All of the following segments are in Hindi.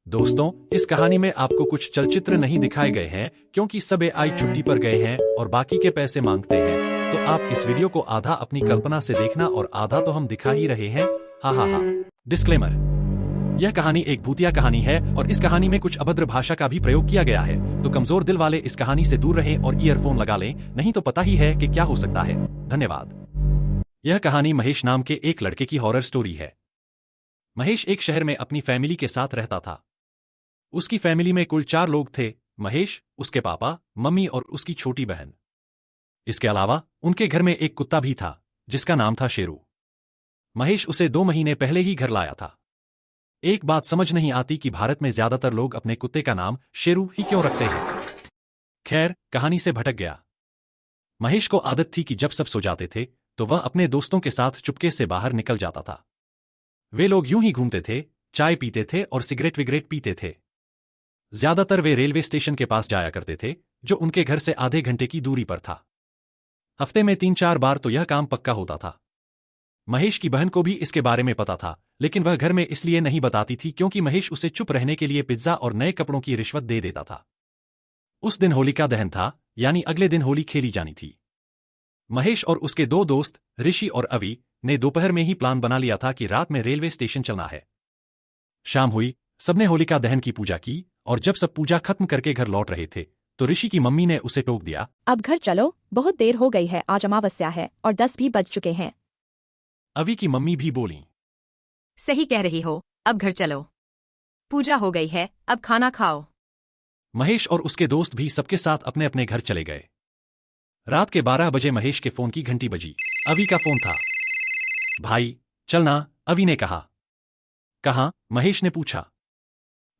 दोस्तों, इस कहानी में आपको कुछ चलचित्र नहीं दिखाए गए हैं क्योंकि सब एआई छुट्टी पर गए हैं और बाकी के पैसे मांगते हैं। तो आप इस वीडियो को आधा अपनी कल्पना से देखना और आधा तो हम दिखा ही रहे हैं। हा हा हा। डिस्क्लेमर, यह कहानी एक भूतिया कहानी है और इस कहानी में कुछ अभद्र भाषा का भी प्रयोग किया गया है, तो कमजोर दिल वाले इस कहानी से दूर रहें और ईयरफोन लगा लें, नहीं तो पता ही है कि क्या हो सकता है। धन्यवाद। यह कहानी महेश नाम के एक लड़के की हॉरर स्टोरी है। महेश एक शहर में अपनी फैमिली के साथ रहता था। उसकी फैमिली में कुल 4 लोग थे: महेश, उसके पापा, मम्मी और उसकी छोटी बहन। इसके अलावा उनके घर में एक कुत्ता भी था जिसका नाम था शेरू। महेश उसे 2 महीने पहले ही घर लाया था। एक बात समझ नहीं आती कि भारत में ज्यादातर लोग अपने कुत्ते का नाम शेरू ही क्यों रखते हैं। खैर, कहानी से भटक गया। महेश को आदत थी कि जब सब सो जाते थे तो वह अपने दोस्तों के साथ चुपके से बाहर निकल जाता था। वे लोग यूं ही घूमते थे, चाय पीते थे और सिगरेट विगरेट पीते थे। ज्यादातर वे रेलवे स्टेशन के पास जाया करते थे, जो उनके घर से आधे घंटे की दूरी पर था। हफ्ते में 3-4 बार तो यह काम पक्का होता था। महेश की बहन को भी इसके बारे में पता था, लेकिन वह घर में इसलिए नहीं बताती थी क्योंकि महेश उसे चुप रहने के लिए पिज्जा और नए कपड़ों की रिश्वत दे देता था। उस दिन होलिका दहन था, यानी अगले दिन होली खेली जानी थी। महेश और उसके 2 दोस्त ऋषि और अवि ने दोपहर में ही प्लान बना लिया था कि रात में रेलवे स्टेशन चलना है। शाम हुई, सबने होलिका दहन की पूजा की और जब सब पूजा खत्म करके घर लौट रहे थे तो ऋषि की मम्मी ने उसे टोक दिया, अब घर चलो, बहुत देर हो गई है, आज अमावस्या है और 10 भी बज चुके हैं। अवि की मम्मी भी बोली, सही कह रही हो, अब घर चलो, पूजा हो गई है, अब खाना खाओ। महेश और उसके दोस्त भी सबके साथ अपने अपने घर चले गए। रात के 12 बजे महेश के फोन की घंटी बजी। अवि का फोन था। भाई चलना, अवि ने कहा। कहाँ? महेश ने पूछा।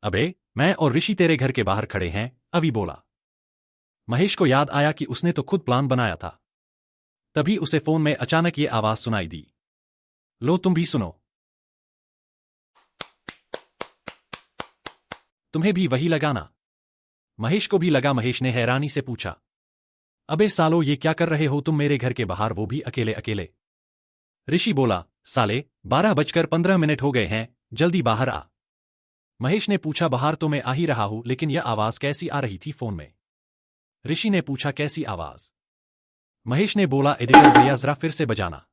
अबे, मैं और ऋषि तेरे घर के बाहर खड़े हैं, अवि बोला। महेश को याद आया कि उसने तो खुद प्लान बनाया था। तभी उसे फोन में अचानक ये आवाज सुनाई दी, लो तुम भी सुनो। तुम्हें भी वही लगाना? महेश को भी लगा। महेश ने हैरानी से पूछा, अबे सालो, ये क्या कर रहे हो तुम मेरे घर के बाहर, वो भी अकेले अकेले? ऋषि बोला, साले 12:15 हो गए हैं, जल्दी बाहर आ। महेश ने पूछा, बाहर तो मैं आ ही रहा हूं, लेकिन यह आवाज कैसी आ रही थी फोन में? ऋषि ने पूछा, कैसी आवाज? महेश ने बोला, एडिटर भैया जरा फिर से बजाना।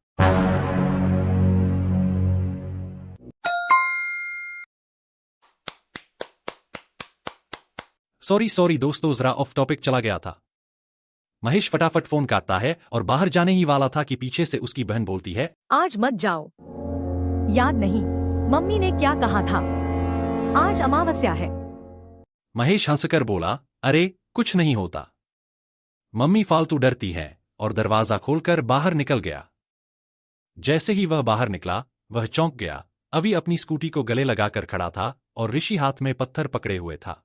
सॉरी दोस्तों, जरा ऑफ टॉपिक चला गया था। महेश फटाफट फोन काटता है और बाहर जाने ही वाला था कि पीछे से उसकी बहन बोलती है, आज मत जाओ। याद नहीं मम्मी ने क्या कहा था, आज अमावस्या है। महेश हंसकर बोला, अरे कुछ नहीं होता, मम्मी फालतू डरती है, और दरवाजा खोलकर बाहर निकल गया। जैसे ही वह बाहर निकला, वह चौंक गया। अवि अपनी स्कूटी को गले लगाकर खड़ा था और ऋषि हाथ में पत्थर पकड़े हुए था।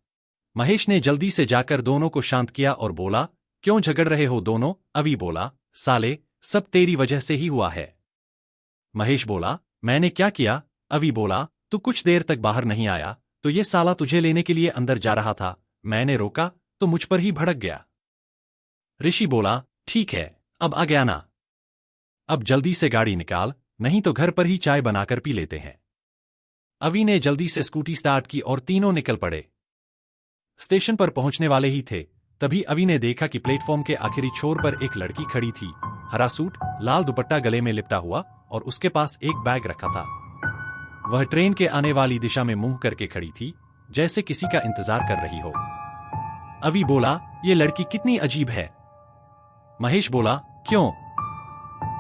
महेश ने जल्दी से जाकर दोनों को शांत किया और बोला, क्यों झगड़ रहे हो दोनों? अवि बोला, साले सब तेरी वजह से ही हुआ है। महेश बोला, मैंने क्या किया? अवि बोला, तू कुछ देर तक बाहर नहीं आया तो ये साला तुझे लेने के लिए अंदर जा रहा था, मैंने रोका तो मुझ पर ही भड़क गया। ऋषि बोला, ठीक है, अब आ गया ना? अब जल्दी से गाड़ी निकाल, नहीं तो घर पर ही चाय बनाकर पी लेते हैं। अवि ने जल्दी से स्कूटी स्टार्ट की और तीनों निकल पड़े। स्टेशन पर पहुंचने वाले ही थे, तभी अवि ने देखा कि प्लेटफॉर्म के आखिरी छोर पर एक लड़की खड़ी थी। हरा सूट, लाल दुपट्टा गले में लिपटा हुआ और उसके पास एक बैग रखा था। वह ट्रेन के आने वाली दिशा में मुंह करके खड़ी थी, जैसे किसी का इंतजार कर रही हो। अवि बोला, ये लड़की कितनी अजीब है। महेश बोला, क्यों,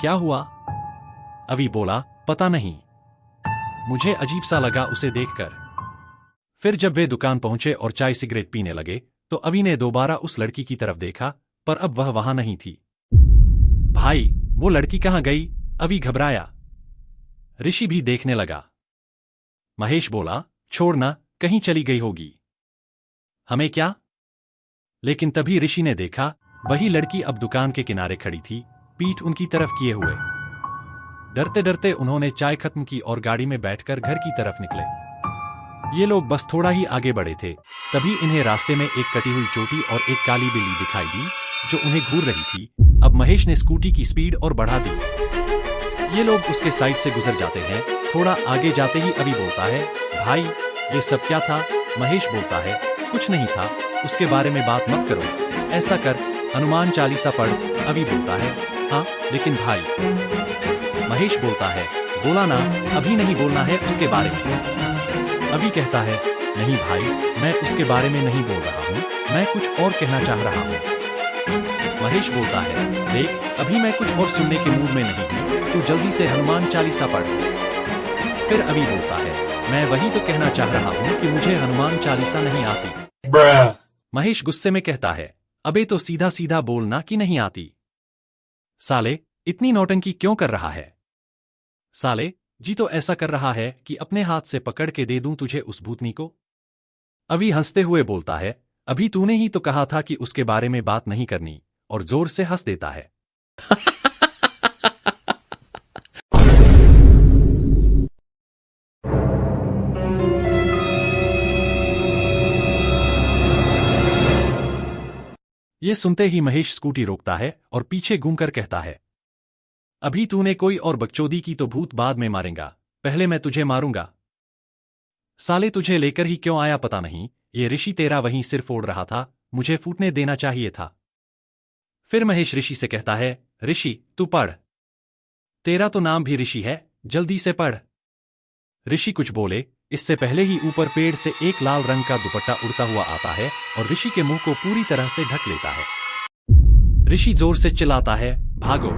क्या हुआ? अवि बोला, पता नहीं, मुझे अजीब सा लगा उसे देखकर। फिर जब वे दुकान पहुंचे और चाय सिगरेट पीने लगे तो अवि ने दोबारा उस लड़की की तरफ देखा, पर अब वह वहां नहीं थी। भाई, वो लड़की कहां गई? अवि घबराया। ऋषि भी देखने लगा। महेश बोला, छोड़ना, कहीं चली गई होगी, हमें क्या? लेकिन तभी ऋषि ने देखा, वही लड़की अब दुकान के किनारे खड़ी थी, पीठ उनकी तरफ किए हुए। डरते डरते उन्होंने चाय खत्म की और गाड़ी में बैठकर घर की तरफ निकले। ये लोग बस थोड़ा ही आगे बढ़े थे, तभी इन्हें रास्ते में एक कटी हुई चोटी और एक काली बिल्ली दिखाई दी जो उन्हें घूर रही थी। अब महेश ने स्कूटी की स्पीड और बढ़ा दी। ये लोग उसके साइड से गुजर जाते हैं। थोड़ा आगे जाते ही अवि बोलता है, भाई ये सब क्या था? महेश बोलता है, कुछ नहीं था, उसके बारे में बात मत करो, ऐसा कर, हनुमान चालीसा पढ़। अभी बोलता है, हाँ लेकिन भाई। महेश बोलता है, बोला ना, अभी नहीं बोलना है उसके बारे में। अभी कहता है, नहीं भाई, मैं उसके बारे में नहीं बोल रहा हूँ, मैं कुछ और कहना चाह रहा हूँ। महेश बोलता है, देख, अभी मैं कुछ और सुनने के मूड में नहीं हूँ, तू जल्दी से हनुमान चालीसा पढ़। फिर अभी बोलता है, मैं वही तो कहना चाह रहा हूँ कि मुझे हनुमान चालीसा नहीं आती। महेश गुस्से में कहता है, अबे तो सीधा सीधा बोलना कि नहीं आती। साले, इतनी नौटंकी क्यों कर रहा है? साले, जी तो ऐसा कर रहा है कि अपने हाथ से पकड़ के दे दूं तुझे उस भूतनी को। अभी हंसते हुए बोलता है, अभी तूने ही तो कहा था कि उसके बारे में बात नहीं करनी, और जोर से हंस देता है। ये सुनते ही महेश स्कूटी रोकता है और पीछे घूमकर कहता है, अभी तूने कोई और बकचोदी की तो भूत बाद में मारेगा, पहले मैं तुझे मारूंगा। साले, तुझे लेकर ही क्यों आया पता नहीं, ये ऋषि तेरा वहीं सिर फोड़ रहा था, मुझे फूटने देना चाहिए था। फिर महेश ऋषि से कहता है, ऋषि तू पढ़, तेरा तो नाम भी ऋषि है, जल्दी से पढ़। ऋषि कुछ बोले इससे पहले ही ऊपर पेड़ से एक लाल रंग का दुपट्टा उड़ता हुआ आता है और ऋषि के मुंह को पूरी तरह से ढक लेता है। ऋषि जोर से चिल्लाता है, भागो।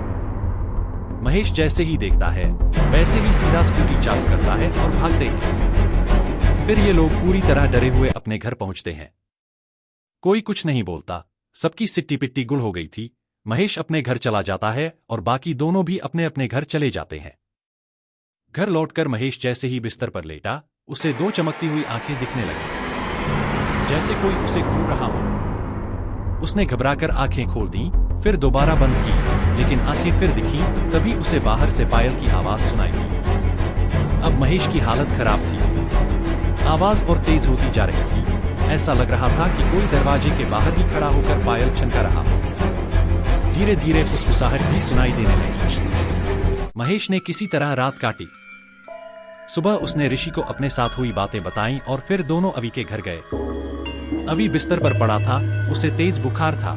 महेश जैसे ही देखता है वैसे ही सीधा स्कूटी चालू करता है और भागते हैं। फिर ये लोग पूरी तरह डरे हुए अपने घर पहुंचते हैं। कोई कुछ नहीं बोलता, सबकी सिट्टी पिट्टी गुल हो गई थी। महेश अपने घर चला जाता है और बाकी दोनों भी अपने अपने घर चले जाते हैं। घर लौटकर महेश जैसे ही बिस्तर पर लेटा, उसे दो चमकती हुई आंखें दिखने लगी, जैसे कोई उसे घूर रहा हो। उसने घबराकर आंखें खोल दी, फिर दोबारा बंद की, लेकिन आंखें फिर दिखी। तभी उसे बाहर से पायल की आवाज सुनाई दी। अब महेश की हालत खराब थी, आवाज और तेज होती जा रही थी। ऐसा लग रहा था कि कोई दरवाजे के बाहर ही खड़ा होकर पायल छनका रहा। धीरे धीरे फुसफुसाहट भी सुनाई देने लगी। महेश ने किसी तरह रात काटी। सुबह उसने ऋषि को अपने साथ हुई बातें बताईं और फिर दोनों अवि के घर गए। अवि बिस्तर पर पड़ा था, उसे तेज बुखार था।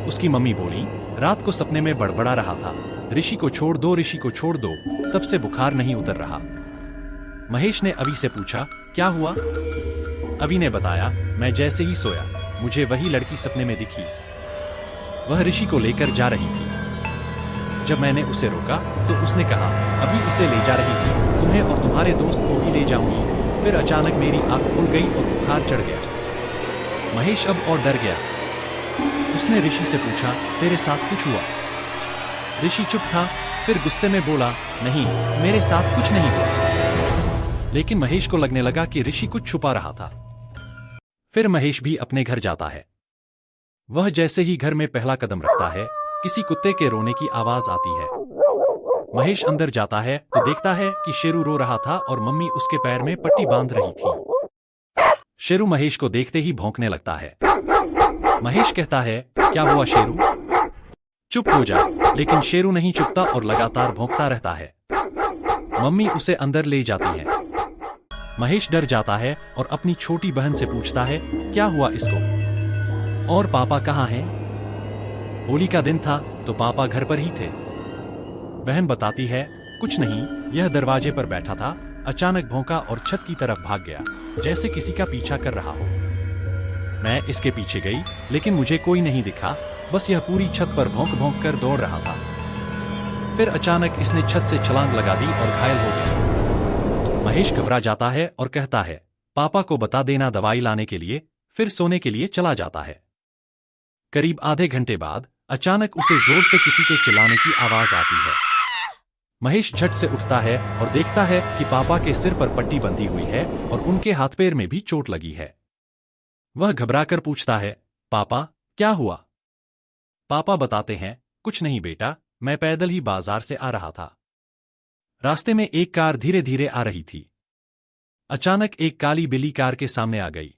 उसकी मम्मी बोली, रात को सपने में बड़बड़ा रहा था, ऋषि को छोड़ दो, ऋषि को छोड़ दो, तब से बुखार नहीं उतर रहा। महेश ने अवि से पूछा, क्या हुआ? अवि ने बताया, मैं जैसे ही सोया मुझे वही लड़की सपने में दिखी। वह ऋषि को लेकर जा रही थी। जब मैंने उसे रोका तो उसने कहा, अभी इसे ले जा रही थी, तुम्हें और तुम्हारे दोस्त को भी ले जाऊंगी। फिर अचानक मेरी आंख खुल गई और बुखार चढ़ गया। महेश अब और डर गया। उसने ऋषि से पूछा, तेरे साथ कुछ हुआ? ऋषि चुप था, फिर गुस्से में बोला, नहीं, मेरे साथ कुछ नहीं हुआ। लेकिन महेश को लगने लगा कि ऋषि कुछ छुपा रहा था। फिर महेश भी अपने घर जाता है। वह जैसे ही घर में पहला कदम रखता है, किसी कुत्ते के रोने की आवाज आती है। महेश अंदर जाता है तो देखता है कि शेरू रो रहा था और मम्मी उसके पैर में पट्टी बांध रही थी। शेरू महेश को देखते ही भौंकने लगता है। महेश कहता है, क्या हुआ शेरू? चुप हो जा, लेकिन शेरू नहीं चुपता और लगातार भौंकता रहता है। मम्मी उसे अंदर ले जाती है। महेश डर जाता है और अपनी छोटी बहन से पूछता है, क्या हुआ इसको? और पापा कहाँ हैं? होली का दिन था तो पापा घर पर ही थे। बहन बताती है, कुछ नहीं, यह दरवाजे पर बैठा था, अचानक भौंका और छत की तरफ भाग गया, जैसे किसी का पीछा कर रहा हो। मैं इसके पीछे गई, लेकिन मुझे कोई नहीं दिखा, बस यह पूरी छत पर भौंक भौंक कर दौड़ रहा था। फिर अचानक इसने छत से छलांग लगा दी और घायल हो गया। महेश घबरा जाता है और कहता है, पापा को बता देना दवाई लाने के लिए। फिर सोने के लिए चला जाता है। करीब आधे घंटे बाद अचानक उसे जोर से किसी के चिल्लाने की आवाज आती है। महेश झट से उठता है और देखता है कि पापा के सिर पर पट्टी बंधी हुई है और उनके हाथ पैर में भी चोट लगी है। वह घबराकर पूछता है, पापा क्या हुआ? पापा बताते हैं, कुछ नहीं बेटा, मैं पैदल ही बाजार से आ रहा था। रास्ते में एक कार धीरे धीरे आ रही थी। अचानक एक काली बिल्ली कार के सामने आ गई।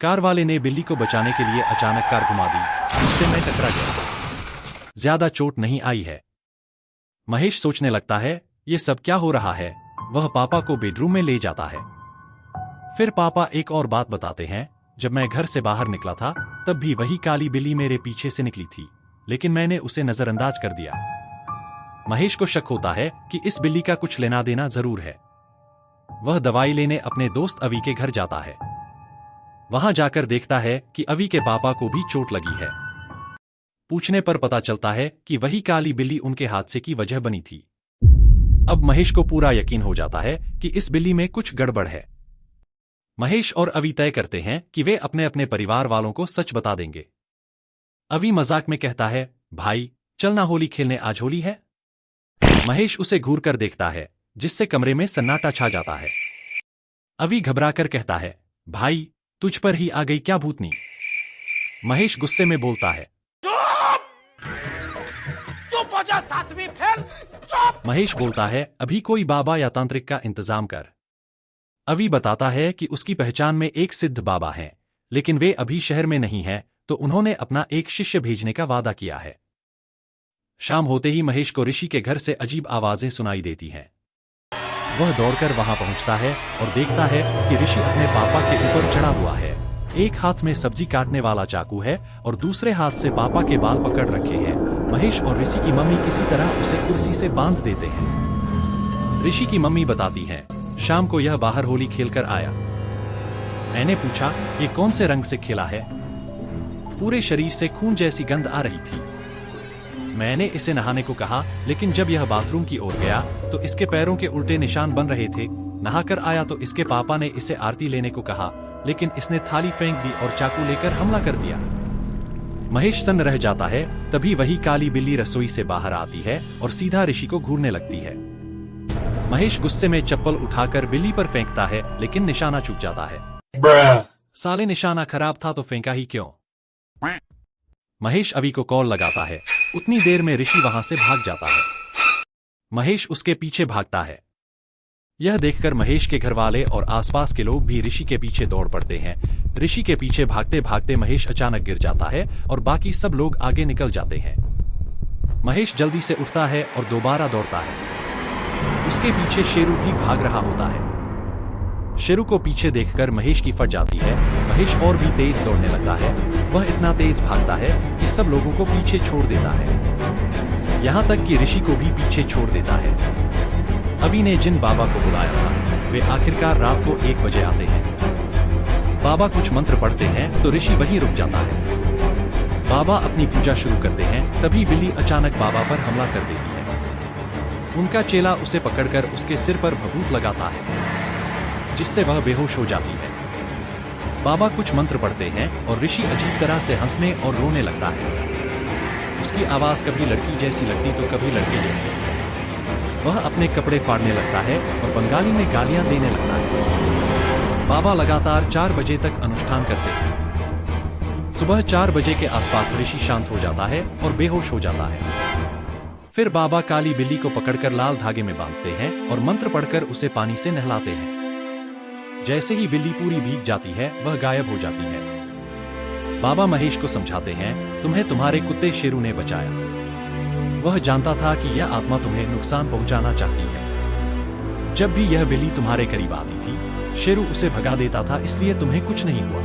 कार वाले ने बिल्ली को बचाने के लिए अचानक कार घुमा दी, जिससे मैं टकरा गया। ज्यादा चोट नहीं आई है। महेश सोचने लगता है, ये सब क्या हो रहा है। वह पापा को बेडरूम में ले जाता है। फिर पापा एक और बात बताते हैं, जब मैं घर से बाहर निकला था तब भी वही काली बिल्ली मेरे पीछे से निकली थी, लेकिन मैंने उसे नजरअंदाज कर दिया। महेश को शक होता है कि इस बिल्ली का कुछ लेना देना जरूर है। वह दवाई लेने अपने दोस्त अवी के घर जाता है। वहां जाकर देखता है कि अवी के पापा को भी चोट लगी है। पूछने पर पता चलता है कि वही काली बिल्ली उनके हादसे की वजह बनी थी। अब महेश को पूरा यकीन हो जाता है कि इस बिल्ली में कुछ गड़बड़ है। महेश और अवी तय करते हैं कि वे अपने अपने परिवार वालों को सच बता देंगे। अवी मजाक में कहता है, भाई चलना होली खेलने, आज होली है। महेश उसे घूर कर देखता है, जिससे कमरे में सन्नाटा छा जाता है। अवी घबराकर कहता है, भाई तुझ पर ही आ गई क्या भूतनी। महेश गुस्से में बोलता है, चुप हो जा सातवीं फेल, चुप। महेश बोलता है, अभी कोई बाबा या तांत्रिक का इंतजाम कर। अवी बताता है कि उसकी पहचान में एक सिद्ध बाबा हैं, लेकिन वे अभी शहर में नहीं हैं, तो उन्होंने अपना एक शिष्य भेजने का वादा किया है। शाम होते ही महेश को ऋषि के घर से अजीब आवाजें सुनाई देती हैं। वह दौड़कर वहां पहुंचता है और देखता है कि ऋषि अपने पापा के ऊपर चढ़ा हुआ है। एक हाथ में सब्जी काटने वाला चाकू है और दूसरे हाथ से पापा के बाल पकड़ रखे हैं। महेश और ऋषि की मम्मी किसी तरह उसे कुर्सी से बांध देते हैं। ऋषि की मम्मी बताती हैं, शाम को यह बाहर होली खेलकर आया। मैंने पूछा, ये कौन से रंग से खेला है? पूरे शरीर से खून जैसी गंध आ रही थी। मैंने इसे नहाने को कहा, लेकिन जब यह बाथरूम की ओर गया तो इसके पैरों के उल्टे निशान बन रहे थे। नहाकर आया तो इसके पापा ने इसे आरती लेने को कहा, लेकिन इसने थाली फेंक दी और चाकू लेकर हमला कर दिया। महेश सन्न रह जाता है। तभी वही काली बिल्ली रसोई से बाहर आती है और सीधा ऋषि को घूरने लगती है। महेश गुस्से में चप्पल उठाकर बिल्ली पर फेंकता है, लेकिन निशाना चूक जाता है। साले निशाना खराब था तो फेंका ही क्यों? महेश अवी को कॉल लगाता है। उतनी देर में ऋषि वहां से भाग जाता है। महेश उसके पीछे भागता है। यह देखकर महेश के घरवाले और आसपास के लोग भी ऋषि के पीछे दौड़ पड़ते हैं। ऋषि के पीछे भागते भागते महेश अचानक गिर जाता है और बाकी सब लोग आगे निकल जाते हैं। महेश जल्दी से उठता है और दोबारा दौड़ता है। उसके पीछे शेरू भी भाग रहा होता है। शेरू को पीछे देखकर महेश की फट जाती है। महेश और भी तेज दौड़ने लगता है। वह इतना तेज भागता है कि सब लोगों को पीछे छोड़ देता है, यहाँ तक कि ऋषि को भी पीछे छोड़ देता है। अवी ने जिन बाबा को बुलाया था वे आखिरकार रात को 1 बजे आते हैं। बाबा कुछ मंत्र पढ़ते हैं तो ऋषि वहीं रुक जाता है। बाबा अपनी पूजा शुरू करते हैं, तभी बिल्ली अचानक बाबा पर हमला कर देती है। उनका चेला उसे पकड़कर उसके सिर पर भभूत लगाता है, जिससे वह बेहोश हो जाती है। बाबा कुछ मंत्र पढ़ते हैं और ऋषि अजीब तरह से हंसने और रोने लगता है। उसकी आवाज कभी लड़की जैसी लगती तो कभी लड़के जैसी। वह अपने कपड़े फाड़ने लगता है और बंगाली में गालियां देने लगता है। बाबा लगातार 4 बजे तक अनुष्ठान करते हैं। सुबह 4 बजे के आसपास ऋषि शांत हो जाता है और बेहोश हो जाता है। फिर बाबा काली बिल्ली को पकड़कर लाल धागे में बांधते हैं और मंत्र पढ़कर उसे पानी से नहलाते हैं। जैसे ही बिल्ली पूरी भीग जाती है वह गायब हो जाती है। बाबा महेश को समझाते हैं, तुम्हें तुम्हारे कुत्ते शेरू ने बचाया। वह जानता था कि यह आत्मा तुम्हें नुकसान पहुंचाना चाहती है। जब भी यह बिल्ली तुम्हारे करीब आती थी शेरू उसे भगा देता था, इसलिए तुम्हें कुछ नहीं हुआ।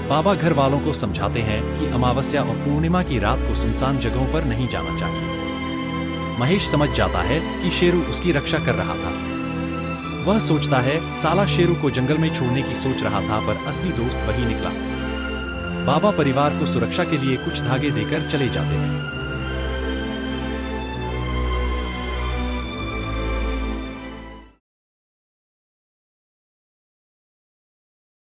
बाबा घर वालों को समझाते हैं कि अमावस्या और पूर्णिमा की रात को सुनसान जगहों पर नहीं जाना चाहिए। महेश समझ जाता है कि शेरू उसकी रक्षा कर रहा था। वह सोचता है साला शेरू को जंगल में छोड़ने की सोच रहा था, पर असली दोस्त वही निकला। बाबा परिवार को सुरक्षा के लिए कुछ धागे देकर चले जाते हैं।